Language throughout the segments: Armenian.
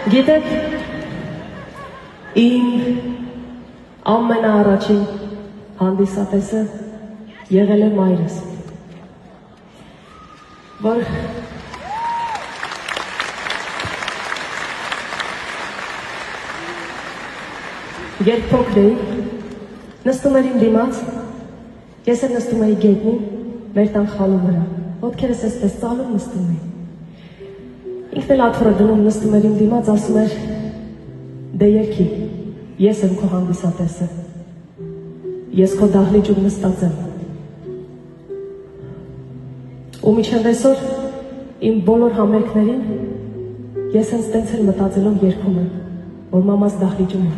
Գիտեք, իմ ամենաառաջին հանդիսատեսը եղել է մայրս, որ երբ փոքր էի, նստում էր իմ դիմաց, ես էլ նստում էի գետնին, մեր տան խալու վրա, ոտքերս էսպես ծալում նստում էի։ Ինքն էլ աթոռը դնում նստում էր իմ դիմաց, ասում էր, դե երգի, ես եմ քո հանդիսատեսը, ես քո դահլիճում նստած եմ։ Ու մինչև այսօր իմ բոլոր համերգներին ես հենց տենց էլ մտածելով երգում եմ, որ մամաս դահլիճում է։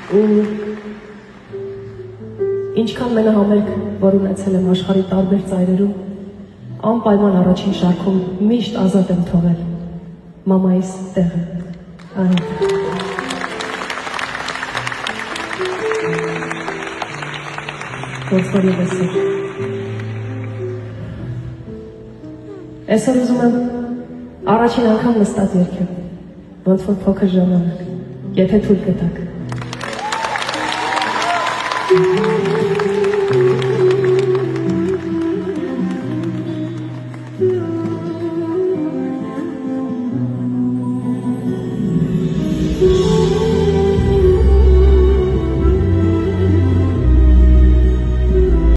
Ու ինչքան մենահամերգ, որ ունեցել եմ աշխարհի տարբեր ծայրերում, անպայման առաջին շարքում միշտ ազատ եմ թողել մամայիս տեղը։ Ոնց որ ես այսօր ուզում եմ առաջին անգամ նստած երգեմ, ոնց որ փոքր ժամանակ, եթե թույլ կտաք։